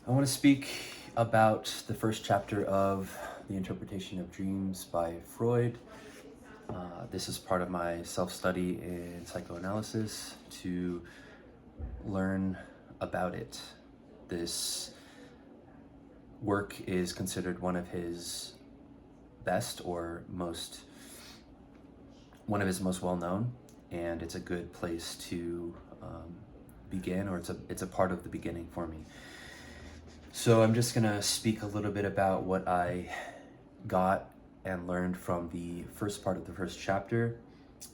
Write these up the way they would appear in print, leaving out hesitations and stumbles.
I want to speak about the first chapter of The Interpretation of Dreams by Freud. This is part of my self-study in psychoanalysis to learn about it. This work is considered one of his best or one of his most well-known, and it's a good place to begin, or it's a part of the beginning for me. So I'm just gonna speak a little bit about what I got and learned from the first part of the first chapter,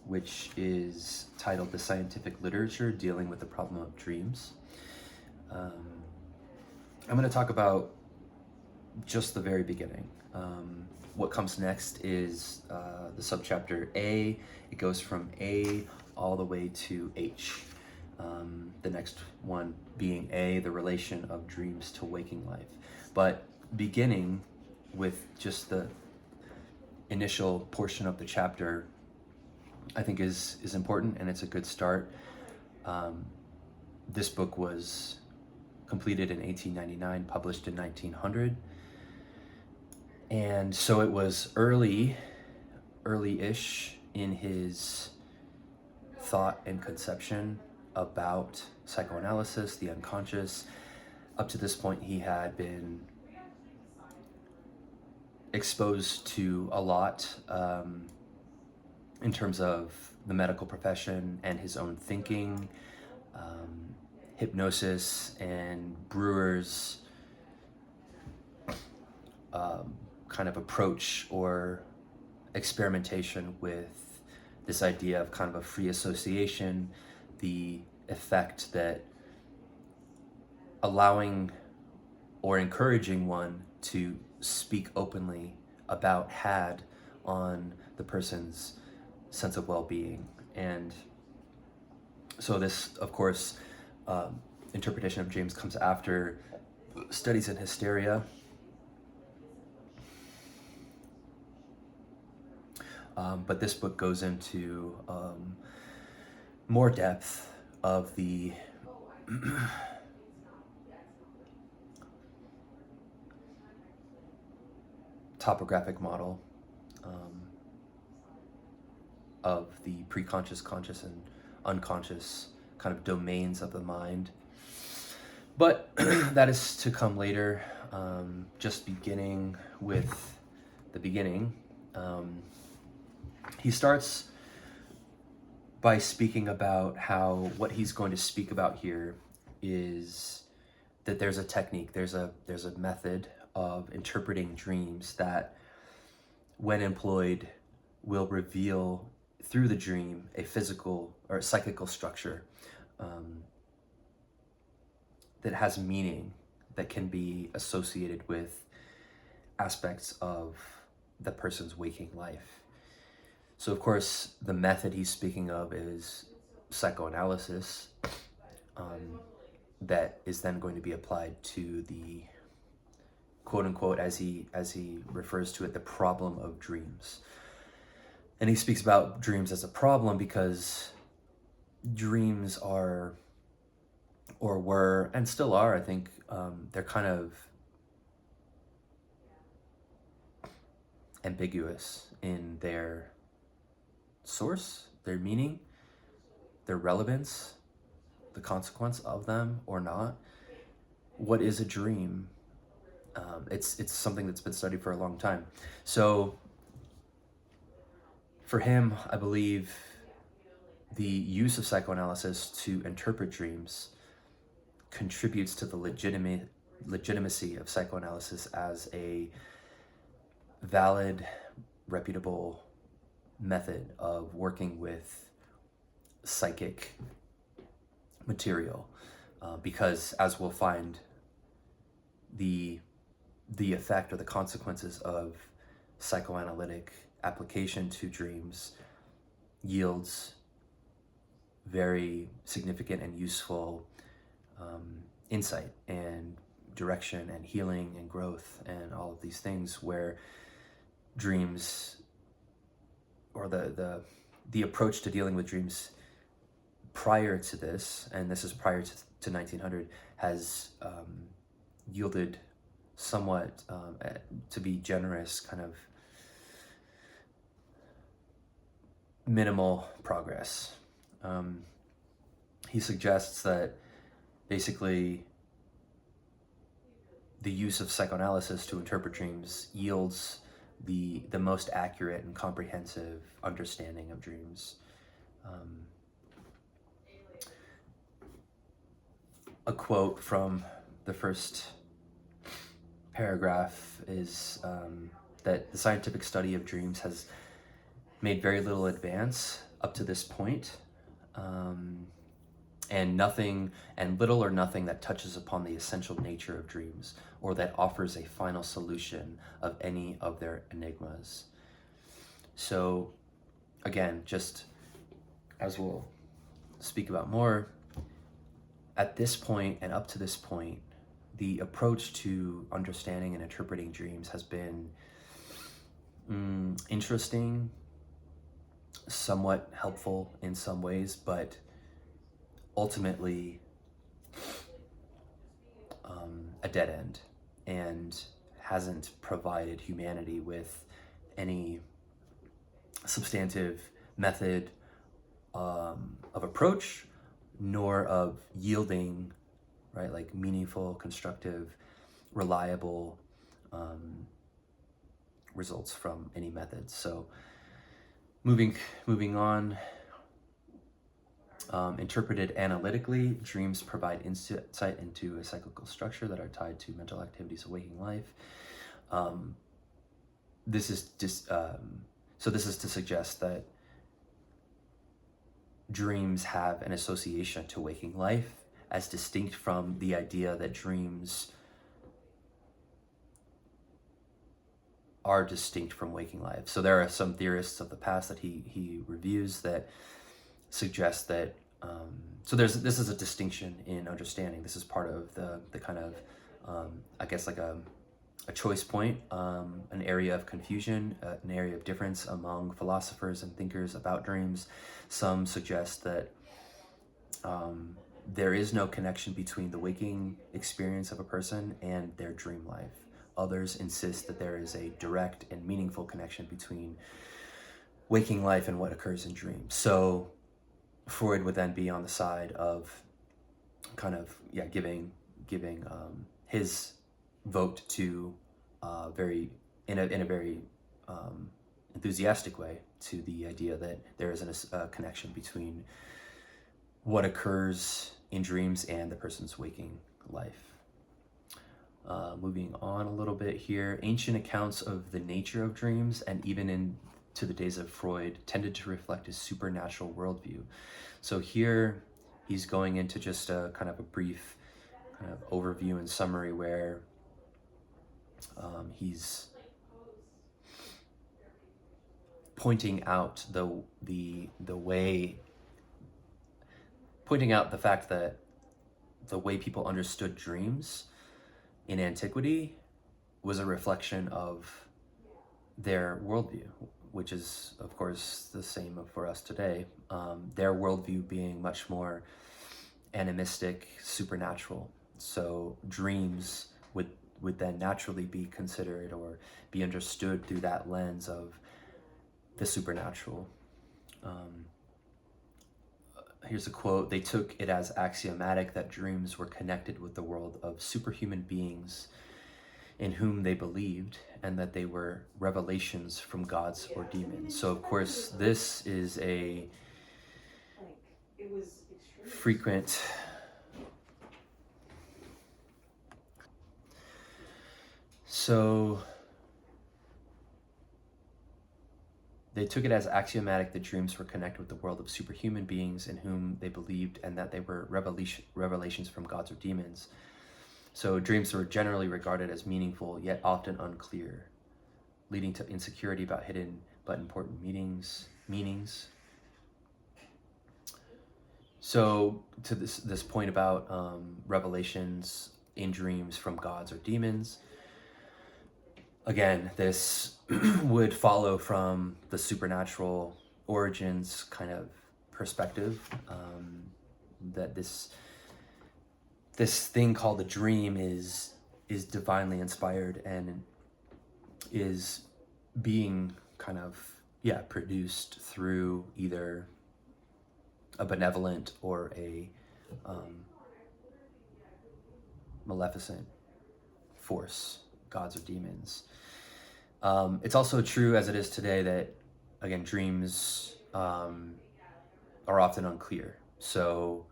which is titled The Scientific Literature Dealing with the Problem of Dreams. I'm gonna talk about just the very beginning. What comes next is the subchapter A. It goes from A all the way to H. The next one being A, the relation of dreams to waking life. But beginning with just the initial portion of the chapter, I think is important, and it's a good start. This book was completed in 1899, published in 1900. And so it was early-ish in his thought and conception about psychoanalysis, the unconscious. Up to this point, he had been exposed to a lot in terms of the medical profession and his own thinking, hypnosis and Brewer's kind of approach or experimentation with this idea of kind of a free association, the effect that allowing or encouraging one to speak openly about had on the person's sense of well-being. And so this, of course, interpretation of dreams comes after studies in hysteria. But this book goes into more depth of the topographic model of the preconscious, conscious, and unconscious kind of domains of the mind. But that is to come later. Just beginning with the beginning. He starts by speaking about how what he's going to speak about here is that there's a technique, there's a method of interpreting dreams that, when employed, will reveal through the dream a physical or psychical structure that has meaning, that can be associated with aspects of the person's waking life. So, of course, the method he's speaking of is psychoanalysis, that is then going to be applied to the quote unquote, as he refers to it, the problem of dreams. And he speaks about dreams as a problem because dreams are, or were, and still are, I think, they're kind of ambiguous in their source, their meaning, their relevance, the consequence of them or not. What is a dream? It's something that's been studied for a long time. So for him, I believe the use of psychoanalysis to interpret dreams contributes to the legitimacy of psychoanalysis as a valid, reputable method of working with psychic material, because, as we'll find, the effect or the consequences of psychoanalytic application to dreams yields very significant and useful insight and direction and healing and growth and all of these things, where dreams, or the approach to dealing with dreams prior to this, and this is prior to 1900, has yielded somewhat, to be generous, kind of minimal progress. He suggests that basically the use of psychoanalysis to interpret dreams yields the most accurate and comprehensive understanding of dreams. A quote from the first paragraph is that the scientific study of dreams has made very little advance up to this point, and little or nothing that touches upon the essential nature of dreams or that offers a final solution of any of their enigmas. So again, just as we'll speak about more, at this point and up to this point, the approach to understanding and interpreting dreams has been interesting, somewhat helpful in some ways, but ultimately a dead end, and hasn't provided humanity with any substantive method of approach, nor of yielding, right, like meaningful, constructive, reliable results from any methods. So moving on, interpreted analytically, dreams provide insight into a cyclical structure that are tied to mental activities of waking life. This is to suggest that dreams have an association to waking life, as distinct from the idea that dreams are distinct from waking life. So there are some theorists of the past that he reviews that suggest that this is a distinction in understanding. This is part of the kind of I guess like a choice point, an area of confusion, an area of difference among philosophers and thinkers about dreams. Some suggest that there is no connection between the waking experience of a person and their dream life. Others insist that there is a direct and meaningful connection between waking life and what occurs in dreams. So Freud would then be on the side of kind of giving his vote to very enthusiastic way to the idea that there is a connection between what occurs in dreams and the person's waking life. Moving on a little bit here, ancient accounts of the nature of dreams, and even into the days of Freud, tended to reflect a supernatural worldview. So here he's going into just a kind of a brief kind of overview and summary where he's pointing out pointing out the fact that the way people understood dreams in antiquity was a reflection of their worldview, which is, of course, the same for us today. Their worldview being much more animistic, supernatural. So dreams would then naturally be considered or be understood through that lens of the supernatural. Here's a quote: "They took it as axiomatic that dreams were connected with the world of superhuman beings in whom they believed, and that they were revelations from gods or demons." So of course this is a frequent they took it as axiomatic that dreams were connected with the world of superhuman beings in whom they believed, and that they were revelations from gods or demons. So dreams were generally regarded as meaningful, yet often unclear, leading to insecurity about hidden but important meanings. So to this point about revelations in dreams from gods or demons, again, this would follow from the supernatural origins kind of perspective, that this thing called a dream is is divinely inspired and is being kind of, produced through either a benevolent or a maleficent force, gods or demons. It's also true, as it is today, that, again, dreams are often unclear. So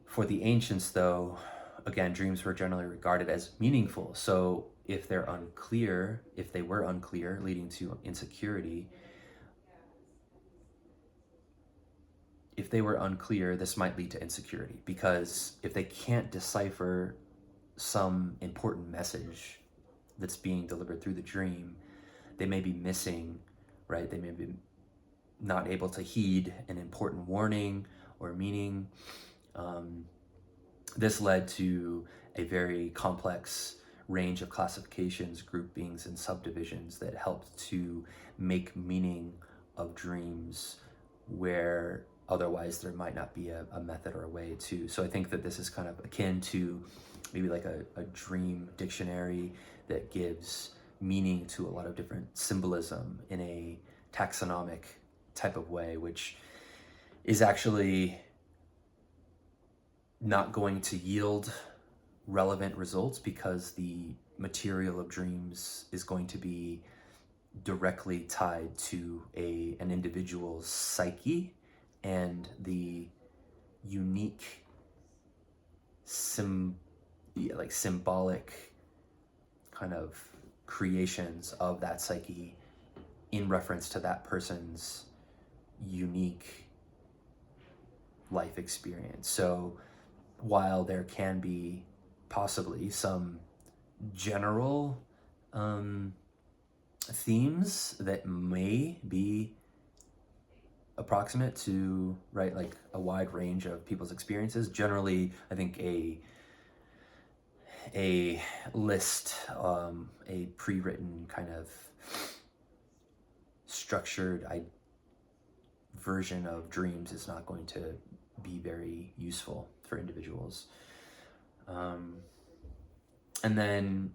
for the ancients, though, again, dreams were generally regarded as meaningful. So if they were unclear, leading to insecurity, if they were unclear, this might lead to insecurity, because if they can't decipher some important message that's being delivered through the dream, they may be missing, right? They may be not able to heed an important warning or meaning. This led to a very complex range of classifications, groupings, and subdivisions that helped to make meaning of dreams where otherwise there might not be a method or a way to. So I think that this is kind of akin to maybe like a dream dictionary that gives meaning to a lot of different symbolism in a taxonomic type of way, which is actually not going to yield relevant results, because the material of dreams is going to be directly tied to an individual's psyche and the unique symbolic kind of creations of that psyche in reference to that person's unique life experience. So while there can be possibly some general themes that may be approximate to, right, like a wide range of people's experiences, generally I think a list, a pre-written kind of structured version of dreams is not going to be very useful for individuals. And then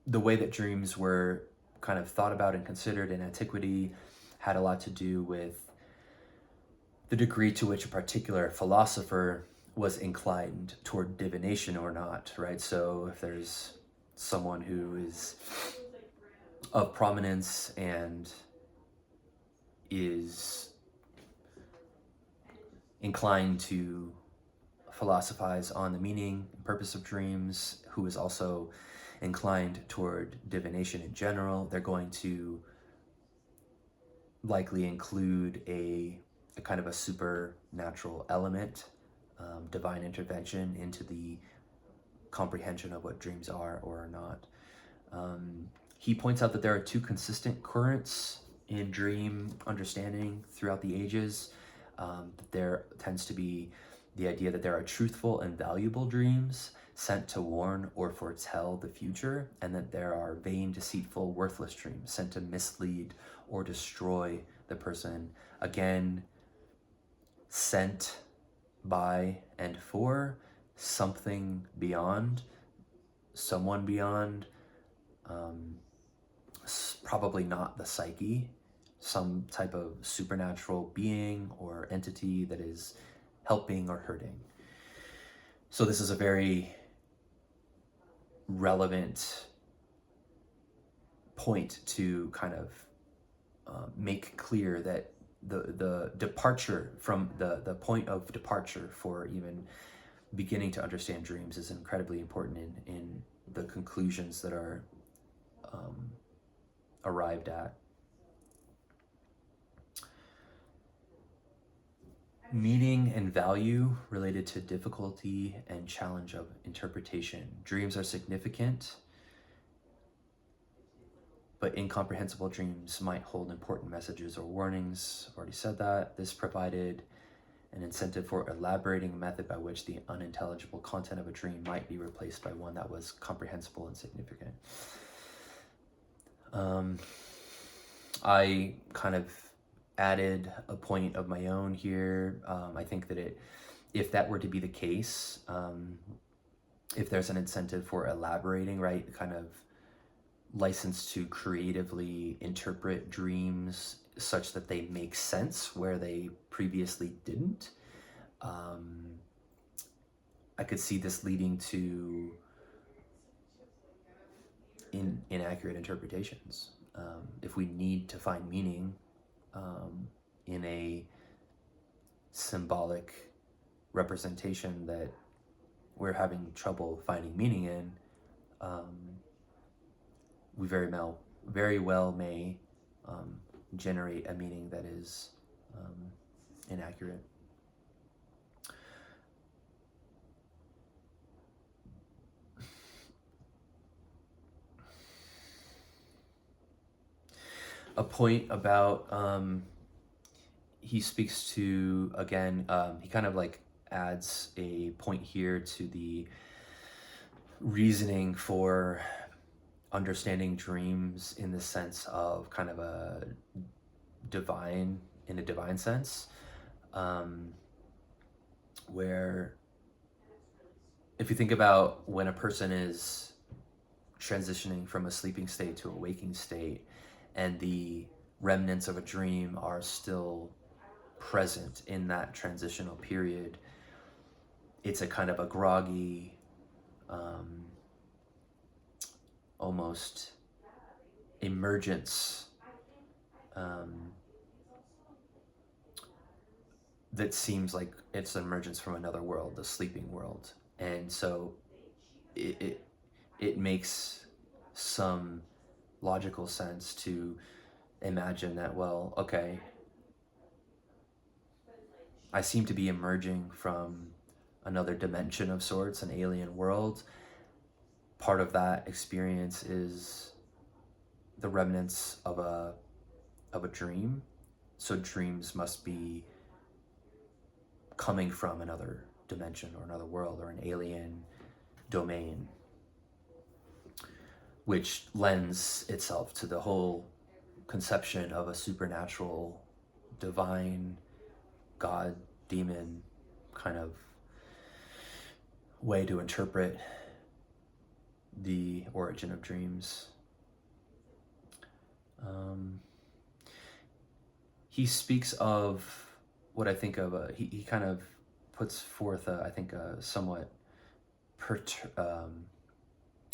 the way that dreams were kind of thought about and considered in antiquity had a lot to do with the degree to which a particular philosopher was inclined toward divination or not, right? So if there's someone who is of prominence and is inclined to philosophize on the meaning and purpose of dreams, who is also inclined toward divination in general, they're going to likely include a kind of a supernatural element, divine intervention into the comprehension of what dreams are or are not. He points out that there are two consistent currents in dream understanding throughout the ages. There tends to be the idea that there are truthful and valuable dreams sent to warn or foretell the future, and that there are vain, deceitful, worthless dreams sent to mislead or destroy the person. Again, sent by and for something beyond, someone beyond, probably not the psyche, some type of supernatural being or entity that is helping or hurting. So this is a very relevant point to kind of make clear that the departure from the point of departure for even beginning to understand dreams is incredibly important in the conclusions that are arrived at. Meaning and value related to difficulty and challenge of interpretation. Dreams are significant, but incomprehensible dreams might hold important messages or warnings. I've already said that. This provided an incentive for elaborating a method by which the unintelligible content of a dream might be replaced by one that was comprehensible and significant. I kind of added a point of my own here. I think that if that were to be the case, if there's an incentive for elaborating, right, kind of license to creatively interpret dreams such that they make sense where they previously didn't. I could see this leading to inaccurate interpretations. If we need to find meaning in a symbolic representation that we're having trouble finding meaning in, we very well may generate a meaning that is inaccurate. A point about he speaks to, again, he kind of like adds a point here to the reasoning for understanding dreams in the sense of kind of a divine sense, where if you think about when a person is transitioning from a sleeping state to a waking state, and the remnants of a dream are still present in that transitional period, it's a kind of a groggy, almost emergence that seems like it's an emergence from another world, the sleeping world. And so it makes some logical sense to imagine that, well, okay, I seem to be emerging from another dimension of sorts, an alien world. Part of that experience is the remnants of a dream. So dreams must be coming from another dimension or another world or an alien domain, which lends itself to the whole conception of a supernatural, divine, God, demon kind of way to interpret the origin of dreams. He speaks of what I think of, he kind of puts forth, I think, a somewhat,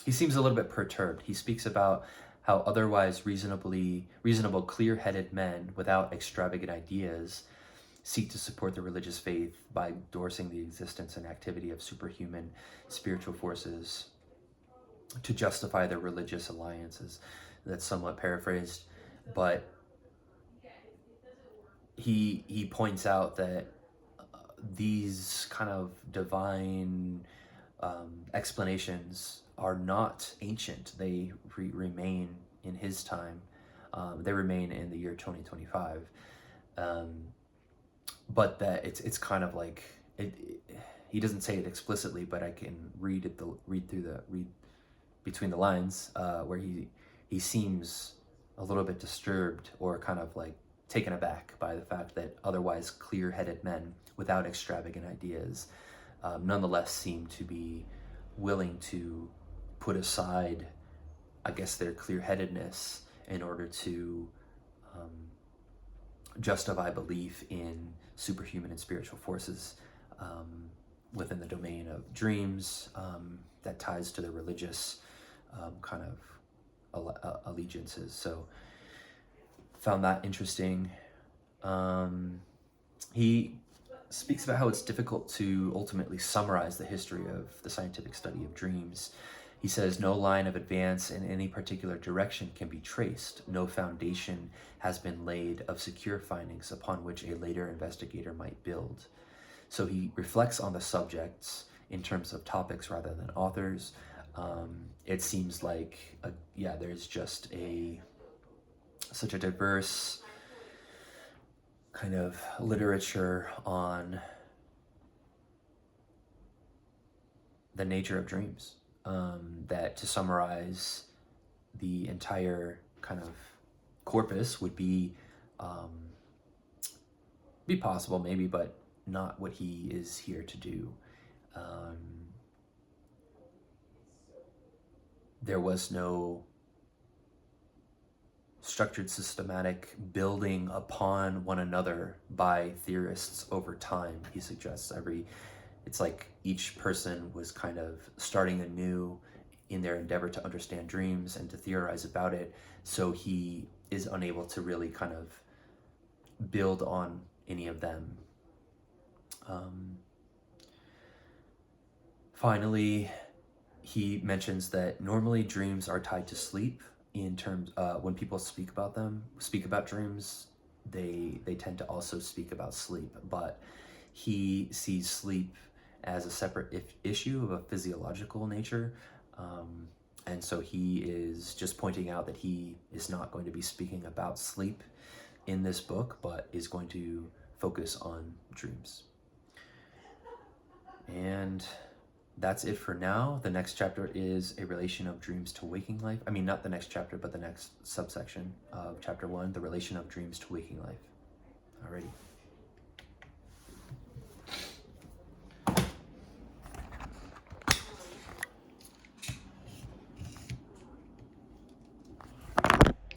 he seems a little bit perturbed. He speaks about how otherwise reasonable, clear-headed men without extravagant ideas seek to support the religious faith by endorsing the existence and activity of superhuman spiritual forces to justify their religious alliances. That's somewhat paraphrased, but he points out that these kind of divine explanations are not ancient. They remain in his time. They remain in the year 2025. But that it's kind of like he doesn't say it explicitly, but I can read between the lines, where he seems a little bit disturbed or kind of like taken aback by the fact that otherwise clear-headed men without extravagant ideas nonetheless seem to be willing to put aside, I guess, their clear-headedness in order to justify belief in superhuman and spiritual forces within the domain of dreams that ties to the religious kind of allegiances. So found that interesting. He speaks about how it's difficult to ultimately summarize the history of the scientific study of dreams. He says no line of advance in any particular direction can be traced. No foundation has been laid of secure findings upon which a later investigator might build. So he reflects on the subjects in terms of topics rather than authors. It seems like, there's just such a diverse kind of literature on the nature of dreams, that to summarize the entire kind of corpus would be possible maybe, but not what he is here to do. there was no structured, systematic building upon one another by theorists over time. He suggests it's like each person was kind of starting anew in their endeavor to understand dreams and to theorize about it. So he is unable to really kind of build on any of them. Finally, he mentions that normally dreams are tied to sleep. In terms, when people speak about dreams, they tend to also speak about sleep. But he sees sleep as a separate issue of a physiological nature, and so he is just pointing out that he is not going to be speaking about sleep in this book, but is going to focus on dreams. And that's it for now. The next chapter is a relation of dreams to waking life. I mean, not the next chapter, but the next subsection of chapter 1, the relation of dreams to waking life.